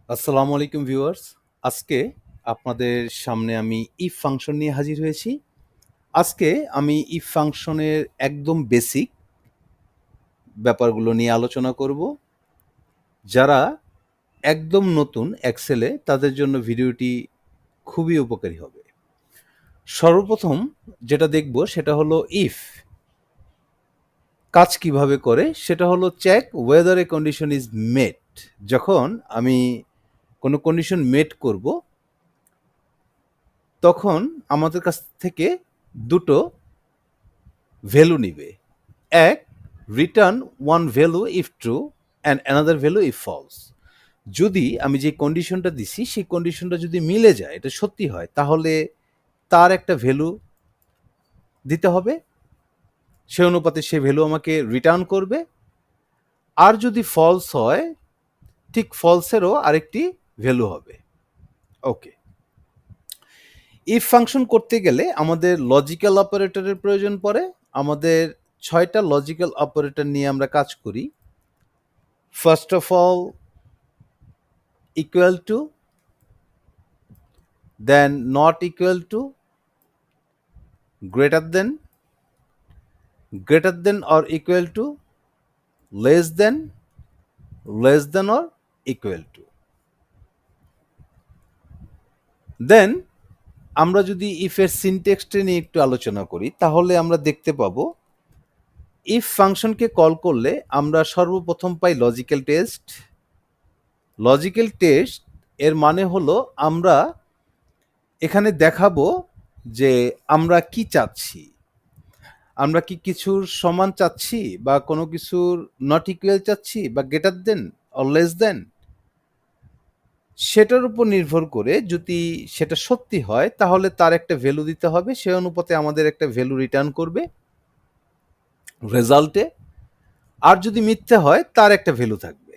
আসসালামু আলাইকুম ভিউয়ার্স। আজকে আপনাদের সামনে আমি ইফ ফাংশন নিয়ে হাজির হয়েছি। আজকে আমি ইফ ফাংশনের একদম বেসিক ব্যাপারগুলো নিয়ে আলোচনা করব। যারা একদম নতুন এক্সেলে তাদের জন্য ভিডিওটি খুবই উপকারী হবে। সর্বপ্রথম যেটা দেখব সেটা হলো ইফ কাজ কিভাবে করে সেটা হলো check whether a condition is met. যখন আমি কোনো কন্ডিশন মেট করব তখন আমাদের কাছ থেকে দুটো ভ্যালু নিবে। এক, return one value if true and another value if false. যদি আমি যে কন্ডিশনটা দিছি সেই কন্ডিশনটা যদি মিলে যায়, এটা সত্যি হয়, তাহলে তার একটা ভ্যালু দিতে হবে, সে অনুপাতে সে ভ্যালু আমাকে রিটার্ন করবে। আর যদি ফলস হয়, ঠিক ফলসেরও আরেকটি ভ্যালু হবে। ওকে, ইফ ফাংশন করতে গেলে আমাদের লজিক্যাল অপারেটরের প্রয়োজন পড়ে। আমাদের ৬টা লজিক্যাল অপারেটর নিয়ে আমরা কাজ করি। First of all, equal to, then not equal to, greater than or equal to, less than or equal to. দেন আমরা যদি ইফের সিনট্যাক্সটা নিয়ে একটু আলোচনা করি তাহলে আমরা দেখতে পাবো ইফ ফাংশনকে কল করলে আমরা সর্বপ্রথম পাই লজিক্যাল টেস্ট। লজিক্যাল টেস্ট এর মানে হলো আমরা এখানে দেখাবো যে আমরা কি চাচ্ছি। আমরা কি কিছুর সমান চাচ্ছি, বা কোনো কিছুর নট ইকুয়াল চাচ্ছি, বা greater than or less than. সেটার উপর নির্ভর করে যদি সেটা সত্যি হয় তাহলে তার একটা ভ্যালু দিতে হবে, সে অনুপাতে আমাদের একটা ভ্যালু রিটার্ন করবে রেজাল্টে। আর যদি মিথ্যে হয় তার একটা ভ্যালু থাকবে।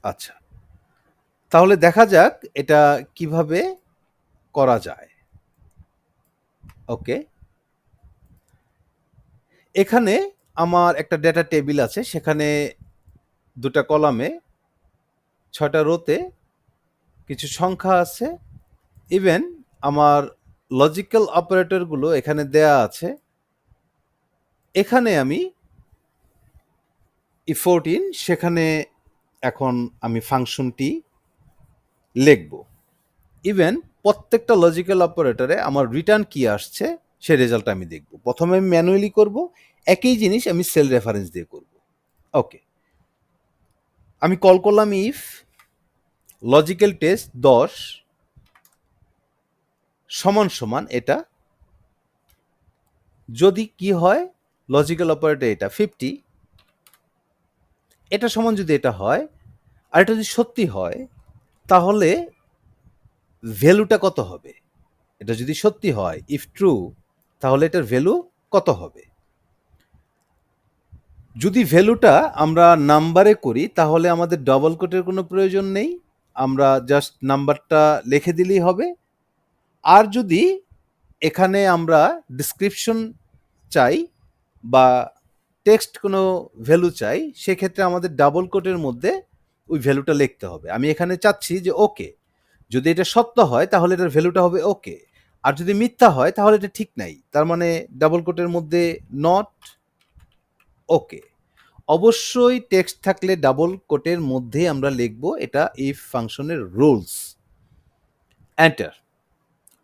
আচ্ছা, তাহলে দেখা যাক এটা কিভাবে করা যায়। ওকে, এখানে আমার একটা ডেটা টেবিল আছে, সেখানে দুটা কলামে ৬টা রোতে কিছু সংখ্যা আছে। ইভেন আমার লজিক্যাল অপারেটরগুলো এখানে দেয়া আছে। এখানে আমি E14 সেখানে এখন আমি ফাংশনটি লিখব। ইভেন প্রত্যেকটা লজিক্যাল অপারেটরে আমার রিটার্ন কি আসছে সে রেজাল্ট আমি দেখব। প্রথমে আমি ম্যানুয়ালি করব, একই জিনিস আমি সেল রেফারেন্স দিয়ে করব। ওকে, আমি কল করলাম ইফ লজিক্যাল টেস্ট 10 সমান সমান এটা, যদি কি হয় লজিক্যাল অপারেটর এটা 50, এটা সমান যদি এটা হয়, আর এটা যদি সত্যি হয় তাহলে ভ্যালুটা কত হবে। এটা যদি সত্যি হয় ইফ ট্রু, তাহলে এটার ভ্যালু কত হবে। যদি ভ্যালুটা আমরা নাম্বারে করি তাহলে আমাদের ডবল কোটের কোনো প্রয়োজন নেই, আমরা জাস্ট নাম্বারটা লিখে দিলেই হবে। আর যদি এখানে আমরা ডিসক্রিপশন চাই বা টেক্সট কোনো ভ্যালু চাই, সেক্ষেত্রে আমাদের ডাবল কোটের মধ্যে ওই ভ্যালুটা লিখতে হবে। আমি এখানে চাচ্ছি যে ওকে, যদি এটা সত্য হয় তাহলে এটার ভ্যালুটা হবে ওকে, আর যদি মিথ্যা হয় তাহলে এটা ঠিক নাই, তার মানে ডাবল কোটের মধ্যে নট ওকে। অবশ্যই টেক্সট থাকলে ডাবল কোটের মধ্যে আমরা লিখব, এটা ইফ ফাংশনের রুলস। এন্টার।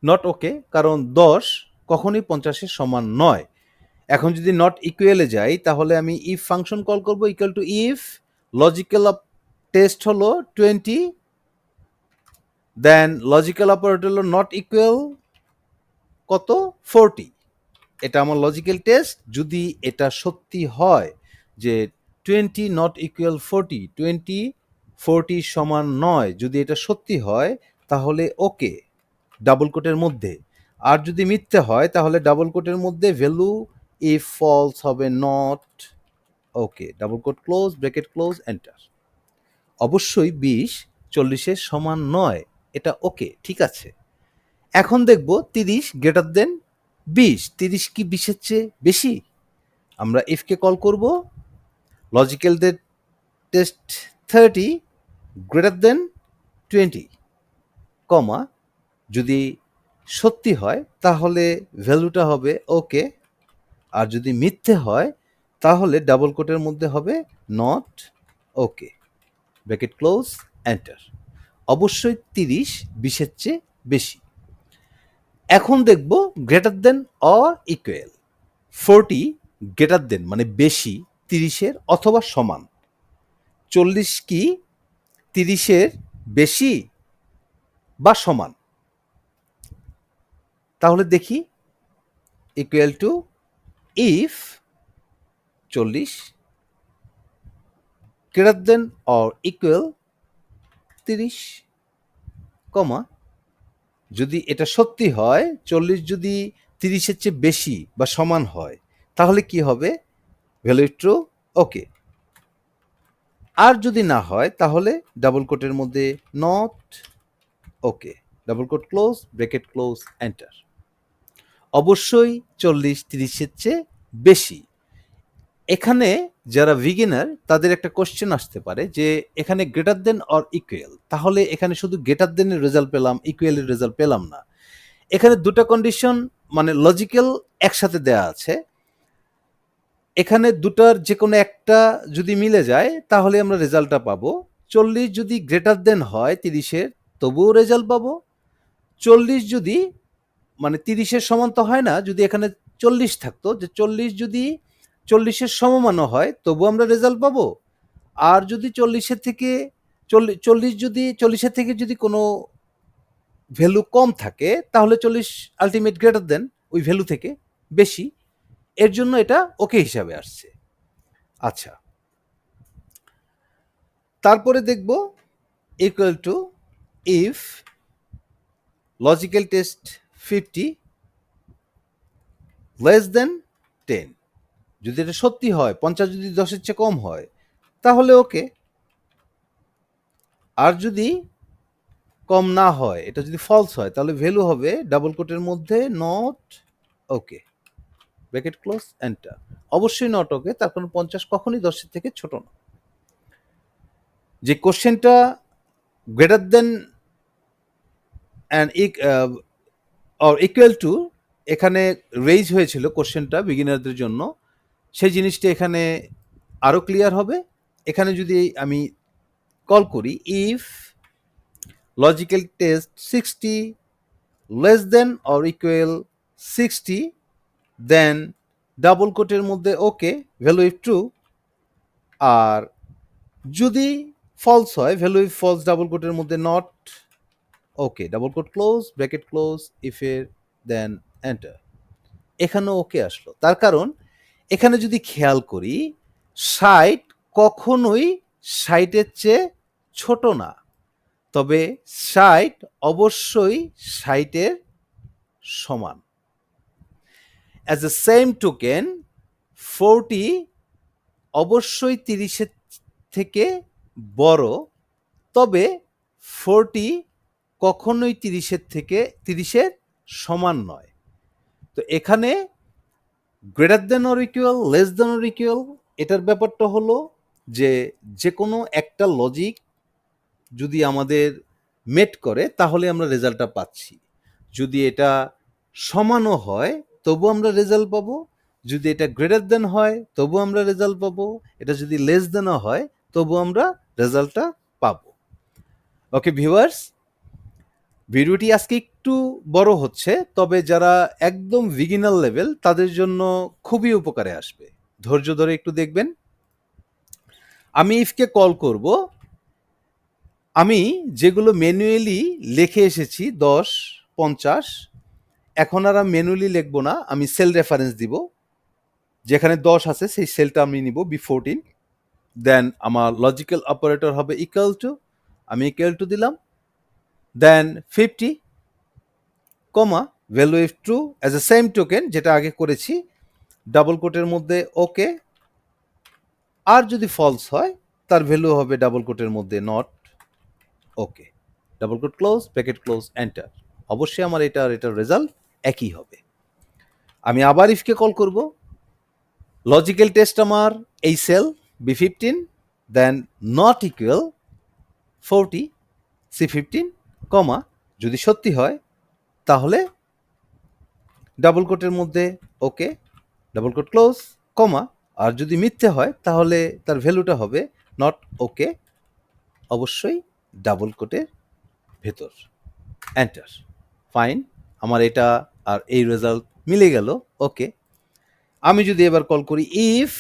নট ওকে, কারণ 10 কখনোই 50-এর সমান নয়। এখন যদি নট ইকুয়ালে যাই তাহলে আমি ইফ ফাংশন কল করব, equal to if logical test হলো 20, দেন লজিক্যাল অপারেটর হলো নট ইকুয়াল কত 40। এটা আমার লজিক্যাল টেস্ট। যদি এটা সত্যি হয় যে 20 নট ইকুয়াল 40, 20 40 সমান নয়, যদি এটা সত্যি হয় তাহলে ওকে ডাবল কোটের মধ্যে। আর যদি মিথ্যে হয় তাহলে ডাবল কোটের মধ্যে ভ্যালু ইফ ফলস হবে not okay, double quote close, bracket close, enter. অবশ্যই 20 40-এর সমান নয়, এটা ওকে, ঠিক আছে। এখন দেখব 30 গ্রেটার দেন 20, 30 কি 20-এর চেয়ে বেশি। আমরা ইফকে কল করব, লজিক্যাল টেস্ট 30 গ্রেটার দেন 20, কমা যদি সত্যি হয় তাহলে ভ্যালুটা হবে ওকে, আর যদি মিথ্যে হয় তাহলে ডাবল কোটের মধ্যে হবে not okay, bracket close, enter. অবশ্যই 30 20-এর চেয়ে বেশি। এখন দেখব greater than or equal. 40 greater than মানে বেশি 30-এর অথবা সমান। 40 কি 30-এর বেশি বা সমান? তাহলে দেখি, equal to if 40 greater than or equal 30, কমা যদি এটা সত্যি হয় 40 যদি 30-এর চেয়ে বেশি বা সমান হয় তাহলে কি হবে? ভ্যালু ট্রু ওকে। আর যদি না হয় তাহলে ডাবল কোটের মধ্যে not okay, double quote close, bracket close, enter. অবশ্যই 40 30-এর চেয়ে বেশি। এখানে যারা বিগিনার তাদের একটা কোশ্চেন আসতে পারে যে এখানে গ্রেটার দেন অর ইকুয়াল, তাহলে এখানে শুধু গ্রেটার দেনের রেজাল্ট পেলাম, ইকুয়ালের রেজাল্ট পেলাম না। এখানে দুটো কন্ডিশন মানে লজিক্যাল একসাথে দেয়া আছে। এখানে দুটার যে কোনো একটা যদি মিলে যায় তাহলে আমরা রেজাল্টটা পাবো। 40 যদি গ্রেটার দেন হয় 30-এর তবুও রেজাল্ট পাবো। 40 যদি মানে 30-এর সমান তো হয় না, যদি এখানে 40 থাকতো যে 40 যদি 40-এর সমমানও হয় তবু আমরা রেজাল্ট পাবো। আর যদি 40-এর থেকে 40 যদি 40-এর থেকে যদি কোনো ভ্যালু কম থাকে তাহলে 40 আলটিমেট গ্রেটার দেন ওই ভ্যালু থেকে বেশি, এর জন্য এটা ওকে হিসাবে আসছে। আচ্ছা, তারপরে দেখব equal to if logical test 50 less than 10, যদি এটা সত্যি হয় 50 যদি 10-এর চেয়ে কম হয় তাহলে ওকে, আর যদি কম না হয় এটা যদি ফলস হয় তাহলে ভ্যালু হবে ডাবল কোটের মধ্যে not okay, bracket close, enter. অবশ্যই নট ওকে, তার কারণ 50 কখনই 10-এর থেকে ছোট না। যে কোশ্চেনটা greater than and or equal two এখানে রেইজ হয়েছিল কোশ্চেনটা বিগিনারদের জন্য, সেই জিনিসটা এখানে আরও ক্লিয়ার হবে। এখানে যদি আমি কল করি if logical test 60 less than or equal 60 then double কোটের মধ্যে ওকে, ভ্যালু ইফ ট্রু, আর যদি ফলস হয় ভ্যালু ইফ ফলস ডাবল কোটের মধ্যে not okay, double quote close, bracket close, ইফের দেন এন্টার। এখানেও ওকে আসলো, তার কারণ এখানে যদি খেয়াল করি 60 কখনোই 60-এর চেয়ে ছোট না, তবে 60 অবশ্যই 60-এর সমান। অ্যাজ এ সেম টোকেন 40 অবশ্যই 30-এর থেকে বড়, তবে 40 কখনোই 30-এর সমান নয়। তো এখানে greater than or equal, less than or equal, এটার ব্যাপারটা হলো যে কোনো একটা লজিক যদি আমাদের মেট করে তাহলে আমরা রেজাল্টটা পাচ্ছি। যদি এটা সমানও হয় তবু আমরা রেজাল্ট পাবো, যদি এটা গ্রেটার দেন হয় তবু আমরা রেজাল্ট পাবো, এটা যদি লেস দেনও হয় তবু আমরা রেজাল্টটা পাবো। ওকে ভিউয়ার্স, ভিডিওটি আজকে একটু বড় হচ্ছে, তবে যারা একদম বিগিনার লেভেল তাদের জন্য খুবই উপকারে আসবে। ধৈর্য ধরে একটু দেখবেন। আমি ইফকে কল করব। আমি যেগুলো ম্যানুয়ালি লিখে এসেছি 10 50, এখন আর আমি ম্যানুয়ালি লিখবো না, আমি সেল রেফারেন্স দিব। যেখানে 10 আছে সেই সেলটা আমি নিব B14, দেন আমার লজিক্যাল অপারেটর হবে ইকুয়াল টু, আমি ইকুয়াল টু দিলাম, then 50 comma value if true as a same token যেটা আগে করেছি, ডাবল কোটের মধ্যে ওকে, আর যদি ফলস হয় তার ভ্যালু হবে ডাবল কোটের মধ্যে not okay, double quote close, bracket close, enter. অবশ্যই আমার এটার রেজাল্ট একই হবে। আমি আবার ইফকে কল করব। লজিক্যাল টেস্ট আমার এই cell B15, then not equal 40 C15 comma যদি সত্যি হয় তাহলে ডাবল কোটের মধ্যে okay double quote close comma আর যদি মিথ্যে হয় তাহলে তার ভ্যালুটা হবে নট ওকে অবশ্যই ডাবল কোটের ভেতর এন্টার ফাইন আমার এটা আর এই রেজাল্ট মিলে গেল ওকে আমি যদি এবার কল করি ইফ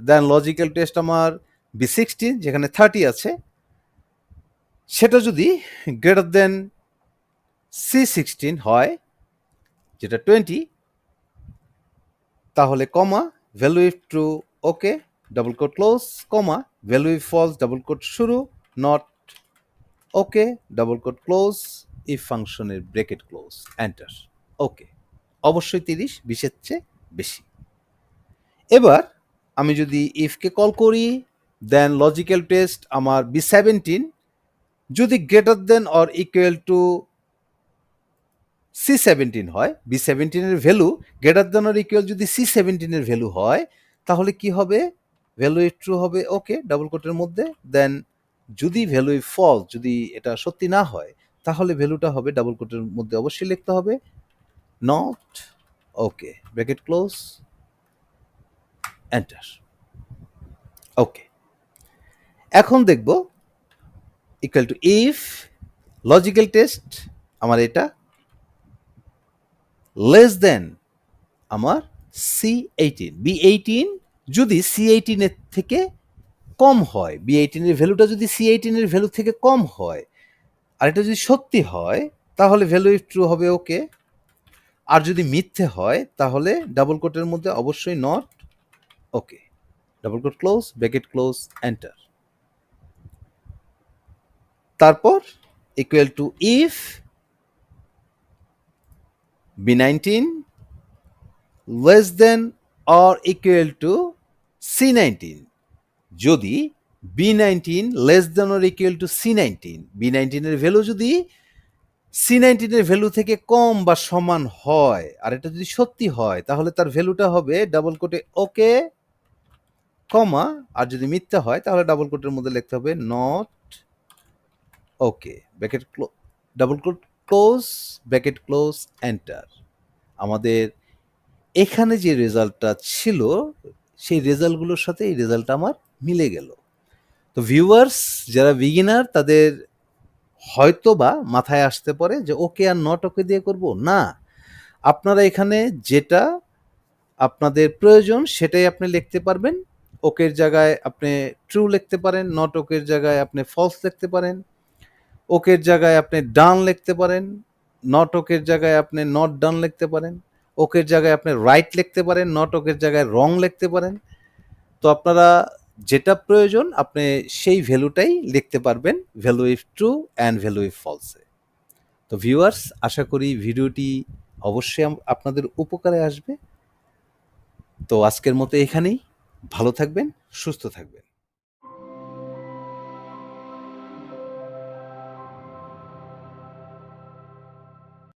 দেন লজিক্যাল টেস্ট আমার B16 যেখানে 30 আছে সেটা যদি গ্রেটার দেন C16 হয় যেটা 20 তাহলে comma value if true okay double quote close comma value if false double quote শুরু not okay double quote close if ফাংশনের ব্রেকেট ক্লোজ এন্টার ওকে অবশ্যই 30 20-এর চেয়ে বেশি এবার আমি যদি ইফকে কল করি দেন লজিক্যাল টেস্ট আমার B17 যদি greater than or equal two C17 হয় B17 এর value greater than or equal যদি C17 এর ভ্যালু হয় তাহলে কি হবে ভ্যালু ইফ ট্রু হবে ওকে ডাবল কোটের মধ্যে দেন যদি ভ্যালু ইফ ফলস যদি এটা সত্যি না হয় তাহলে ভ্যালুটা হবে ডাবল কোটের মধ্যে অবশ্যই লিখতে হবে not okay bracket close enter ওকে এখন দেখব equal to if logical test আমার এটা লেস দেন আমার C18 B18 যদি C18 এর থেকে কম হয় B18 এর ভ্যালুটা যদি C18 এর ভ্যালু থেকে কম হয় আর এটা যদি সত্যি হয় তাহলে ভ্যালু ইফ ট্রু হবে ওকে আর যদি মিথ্যে হয় তাহলে ডাবল কোটের মধ্যে অবশ্যই not okay double quote close bracket close enter তারপর equal to if B19 less than or equal to C19 যদি B19 less than or equal to C19 B19 এর ভ্যালু যদি C19 এর ভ্যালু থেকে কম বা সমান হয় আর এটা যদি সত্যি হয় তাহলে তার ভ্যালুটা হবে ডাবল কোটে ওকে কমা আর যদি মিথ্যা হয় তাহলে ডাবল কোটের মধ্যে লিখতে হবে not okay bracket double quote close bracket close enter আমাদের এখানে যে রেজাল্টটা ছিল সেই রেজাল্টগুলোর সাথে এই রেজাল্টটা আমার মিলে গেল তো ভিউয়ার্স যারা বিগিনার তাদের হয়তো বা মাথায় আসতে পারে যে ওকে আর নট ওকে দিয়ে করব না আপনারা এখানে যেটা আপনাদের প্রয়োজন সেটাই আপনি লিখতে পারবেন ওকের জায়গায় আপনি ট্রু লিখতে পারেন নট ওকের জায়গায় আপনি ফলস লিখতে পারেন ওকের জায়গায় আপনি ডান লিখতে পারেন নট ওকের জায়গায় আপনি নট ডান লিখতে পারেন ওকের জায়গায় আপনি রাইট লিখতে পারেন নট ওকের জায়গায় রং লিখতে পারেন তো আপনারা যেটা প্রয়োজন আপনি সেই ভ্যালুটাই লিখতে পারবেন value if true and value if ফলসে তো ভিউয়ার্স আশা করি ভিডিওটি অবশ্যই আপনাদের উপকারে আসবে তো আজকের মতো এখানেই ভালো থাকবেন সুস্থ থাকবেন